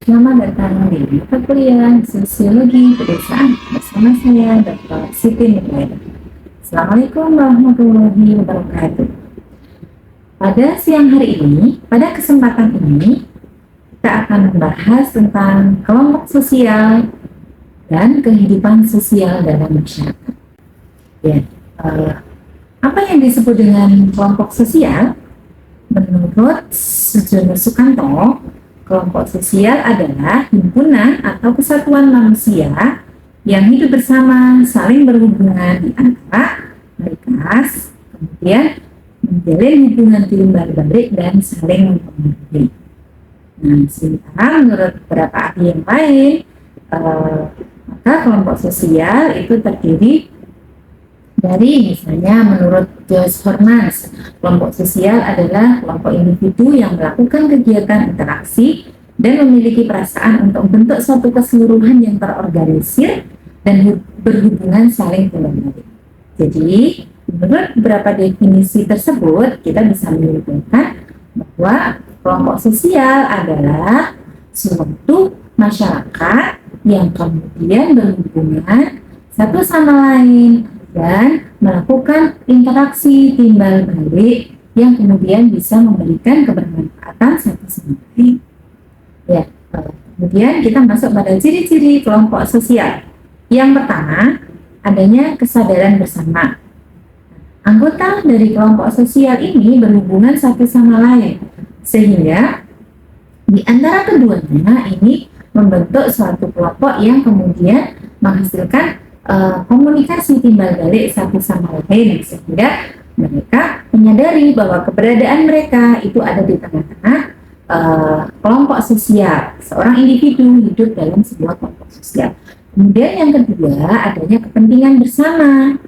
Selamat datang di mata kuliah Sosiologi Pedesaan bersama saya Dr. Siti Nurbaida. Assalamualaikum warahmatullahi wabarakatuh. Pada siang hari ini, pada kesempatan ini, kita akan membahas tentang kelompok sosial dan kehidupan sosial dalam masyarakat. Ya, apa yang disebut dengan kelompok sosial? Menurut Sujono Sukanto, kelompok sosial adalah himpunan atau kesatuan manusia yang hidup bersama, saling berhubungan di antara mereka, kemudian menjalin hubungan timbal balik dan saling mempengaruhi. Nah, sementara menurut beberapa ahli yang lain, maka kelompok sosial itu terdiri dari, misalnya menurut Joyce Hormans, kelompok sosial adalah kelompok individu yang melakukan kegiatan interaksi dan memiliki perasaan untuk membentuk suatu keseluruhan yang terorganisir dan berhubungan saling timbal-balik. Jadi, menurut beberapa definisi tersebut, kita bisa menyimpulkan bahwa kelompok sosial adalah suatu masyarakat yang kemudian berhubungan satu sama lain dan melakukan interaksi timbal balik yang kemudian bisa memberikan kebermanfaatan satu sama lain. Ya, kemudian kita masuk pada ciri-ciri kelompok sosial. Yang pertama, adanya kesadaran bersama. Anggota dari kelompok sosial ini berhubungan satu sama lain, sehingga di antara keduanya ini membentuk suatu kelompok yang kemudian menghasilkan komunikasi timbal balik satu sama lain, sehingga mereka menyadari bahwa keberadaan mereka itu ada di tengah-tengah kelompok sosial. Seorang individu hidup dalam sebuah kelompok sosial. Kemudian yang kedua, adanya kepentingan bersama.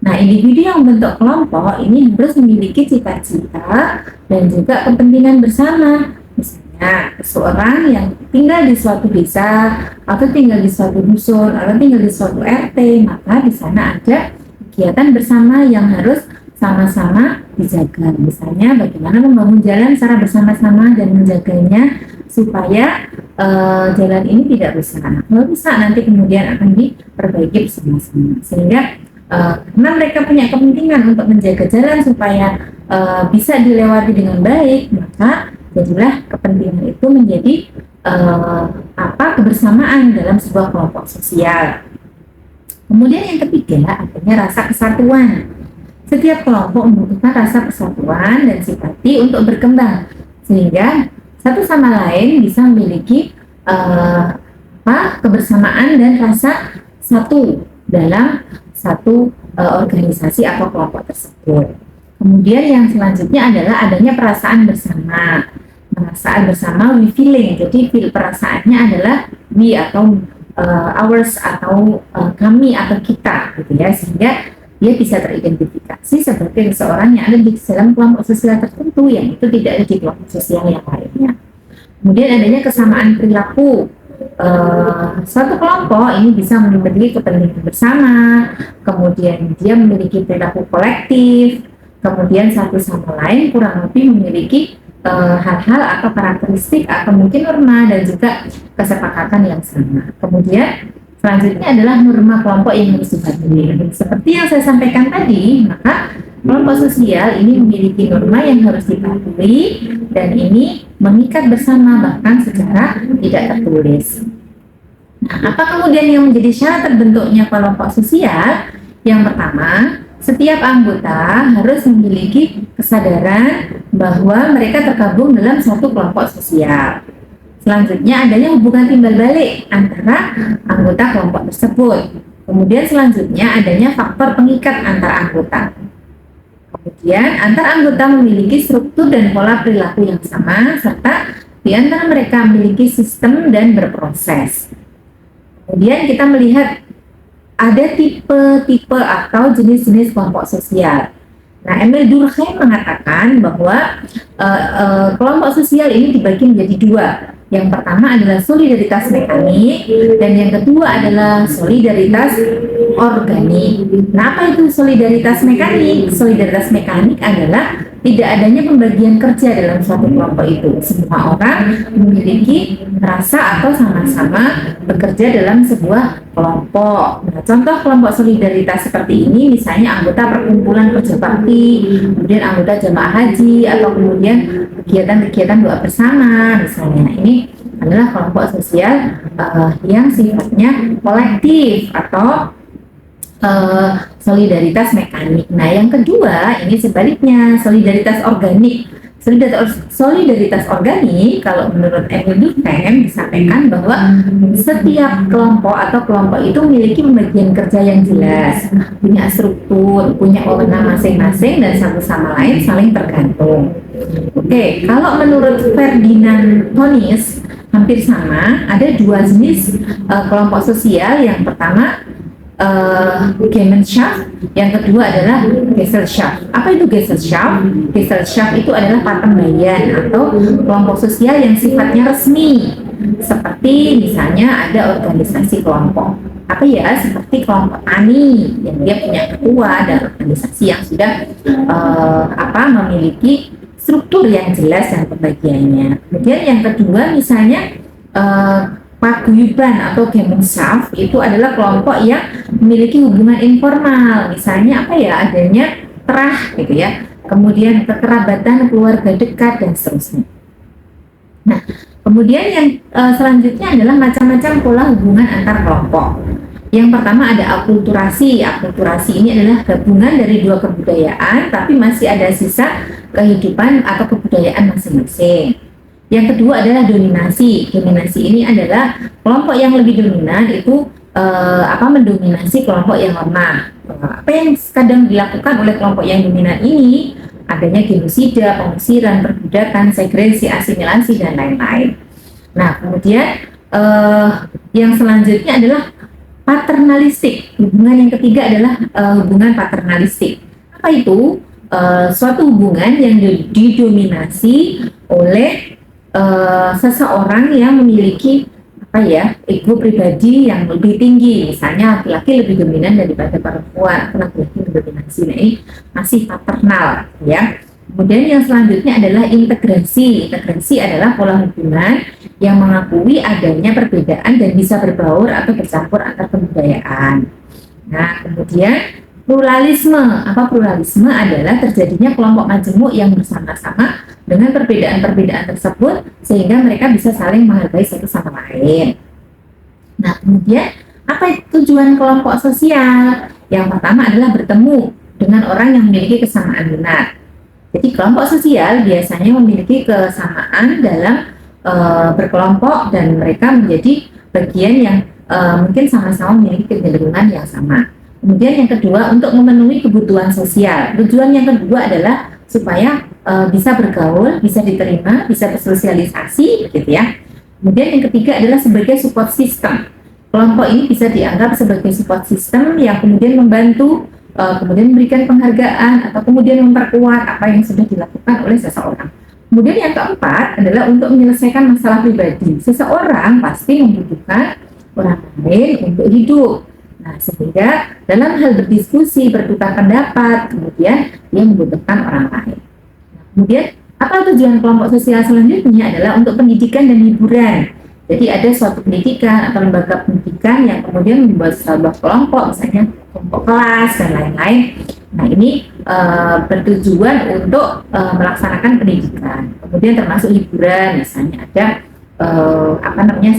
Nah, individu yang membentuk kelompok ini harus memiliki cita-cita dan juga kepentingan bersama. Misalnya, seseorang yang tinggal di suatu desa, atau tinggal di suatu dusun, atau tinggal di suatu RT, maka di sana ada kegiatan bersama yang harus sama-sama dijaga. Misalnya, bagaimana membangun jalan secara bersama-sama dan menjaganya supaya jalan ini tidak rusak. Kalau rusak, nanti kemudian akan diperbaiki bersama-sama. Sehingga karena mereka punya kepentingan untuk menjaga jalan supaya bisa dilewati dengan baik, maka jadilah kepentingan itu menjadi kebersamaan dalam sebuah kelompok sosial. Kemudian yang ketiga, adanya rasa kesatuan. Setiap kelompok membutuhkan rasa persatuan dan simpati untuk berkembang, sehingga satu sama lain bisa memiliki kebersamaan dan rasa satu dalam satu organisasi atau kelompok tersebut. Kemudian yang selanjutnya adalah adanya perasaan bersama. Perasaan bersama, we feeling. Jadi perasaannya adalah we atau ours atau kami atau kita, gitu ya, sehingga dia bisa teridentifikasi sebagai seseorang yang ada di dalam kelompok sosial tertentu yang itu tidak ada di kelompok sosial yang lainnya. Kemudian adanya kesamaan perilaku. Suatu kelompok ini bisa memiliki kepentingan bersama, kemudian dia memiliki perilaku kolektif, kemudian satu sama lain kurang lebih memiliki hal-hal atau karakteristik atau mungkin norma dan juga kesepakatan yang sama. Kemudian selanjutnya adalah norma kelompok yang harus dipatuhi. Seperti yang saya sampaikan tadi, maka kelompok sosial ini memiliki norma yang harus dipatuhi dan ini mengikat bersama bahkan secara tidak tertulis. Nah, apa kemudian yang menjadi syarat terbentuknya kelompok sosial? Yang pertama, setiap anggota harus memiliki kesadaran bahwa mereka tergabung dalam suatu kelompok sosial. Selanjutnya adanya hubungan timbal balik antara anggota kelompok tersebut. Kemudian selanjutnya adanya faktor pengikat antar anggota. Kemudian antar anggota memiliki struktur dan pola perilaku yang sama, serta di antara mereka memiliki sistem dan berproses. Kemudian kita melihat ada tipe-tipe atau jenis-jenis kelompok sosial. Nah, Emil Durkheim mengatakan bahwa kelompok sosial ini dibagi menjadi dua. Yang pertama adalah solidaritas mekanik dan yang kedua adalah solidaritas organik. Nah, apa itu solidaritas mekanik? Solidaritas mekanik adalah tidak adanya pembagian kerja dalam suatu kelompok itu. Semua orang memiliki rasa atau sama-sama bekerja dalam sebuah kelompok. Nah, contoh kelompok solidaritas seperti ini misalnya anggota perkumpulan kerja bakti, kemudian anggota jamaah haji, atau kemudian kegiatan-kegiatan doa bersama misalnya. Nah, ini adalah kelompok sosial yang sifatnya kolektif atau solidaritas mekanik. Nah, yang kedua ini sebaliknya, solidaritas organik. Solidaritas organik, kalau menurut Emil Durkheim disampaikan bahwa setiap kelompok atau kelompok itu memiliki pembagian kerja yang jelas, punya struktur, punya wewenang masing-masing, dan satu sama lain saling tergantung. Oke, kalau menurut Ferdinand Tönnies hampir sama, ada dua jenis kelompok sosial. Yang pertama Gemeinschaft, yang kedua adalah Gesellschaft. Apa itu Gesellschaft? Gesellschaft itu adalah patembayan atau kelompok sosial yang sifatnya resmi, seperti misalnya ada organisasi kelompok. Apa ya? Seperti kelompok tani yang dia punya ketua dan organisasi yang sudah memiliki struktur yang jelas dan pembagiannya. Kemudian yang kedua misalnya paguyuban atau Gemeinschaft itu adalah kelompok yang memiliki hubungan informal, misalnya adanya terah gitu ya, kemudian kekerabatan keluarga dekat dan seterusnya. Nah, kemudian yang selanjutnya adalah macam-macam pola hubungan antar kelompok. Yang pertama ada akulturasi. Akulturasi ini adalah gabungan dari dua kebudayaan tapi masih ada sisa kehidupan atau kebudayaan masing-masing. Yang kedua adalah dominasi. Dominasi ini adalah kelompok yang lebih dominan itu mendominasi kelompok yang lemah. Apa yang kadang dilakukan oleh kelompok yang dominan ini? Adanya genosida, pengusiran, perbudakan, segresi, asimilasi, dan lain-lain. Nah, kemudian yang selanjutnya adalah paternalistik. Hubungan yang ketiga adalah hubungan paternalistik. Apa itu? Suatu hubungan yang didominasi oleh seseorang yang memiliki ego pribadi yang lebih tinggi, misalnya laki-laki lebih dominan daripada perempuan, laki-laki mendominasi. Nah, ini masih paternal ya. Kemudian yang selanjutnya adalah integrasi. Integrasi adalah pola hubungan yang mengakui adanya perbedaan dan bisa berbaur atau bercampur antar kebudayaan. Nah, kemudian pluralisme. Apa pluralisme? Adalah terjadinya kelompok majemuk yang bersama-sama dengan perbedaan-perbedaan tersebut sehingga mereka bisa saling menghargai satu sama lain. Nah, kemudian apa tujuan kelompok sosial? Yang pertama adalah bertemu dengan orang yang memiliki kesamaan minat. Jadi kelompok sosial biasanya memiliki kesamaan dalam berkelompok dan mereka menjadi bagian yang mungkin sama-sama memiliki kecenderungan yang sama. Kemudian yang kedua, untuk memenuhi kebutuhan sosial. Tujuan yang kedua adalah supaya bisa bergaul, bisa diterima, bisa bersosialisasi, gitu ya. Kemudian yang ketiga adalah sebagai support system. Kelompok ini bisa dianggap sebagai support system yang kemudian membantu, kemudian memberikan penghargaan atau kemudian memperkuat apa yang sudah dilakukan oleh seseorang. Kemudian yang keempat adalah untuk menyelesaikan masalah pribadi. Seseorang pasti membutuhkan orang lain untuk hidup. Nah, sehingga dalam hal berdiskusi, bertukar pendapat, kemudian dia membutuhkan orang lain. Nah, kemudian apa tujuan kelompok sosial selanjutnya adalah untuk pendidikan dan hiburan. Jadi ada suatu pendidikan atau lembaga pendidikan yang kemudian membuat sebuah kelompok, misalnya kelompok kelas dan lain-lain. Nah, ini bertujuan untuk melaksanakan pendidikan. Kemudian termasuk hiburan, misalnya ada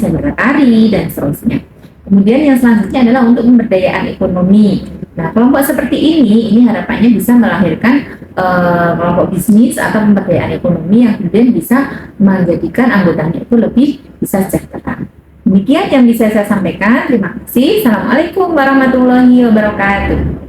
sembara tari dan seterusnya. Kemudian yang selanjutnya adalah untuk pemberdayaan ekonomi. Nah, kelompok seperti ini harapannya bisa melahirkan kelompok bisnis atau pemberdayaan ekonomi yang kemudian bisa menjadikan anggotanya itu lebih bisa sejahtera. Demikian yang bisa saya sampaikan. Terima kasih. Assalamualaikum warahmatullahi wabarakatuh.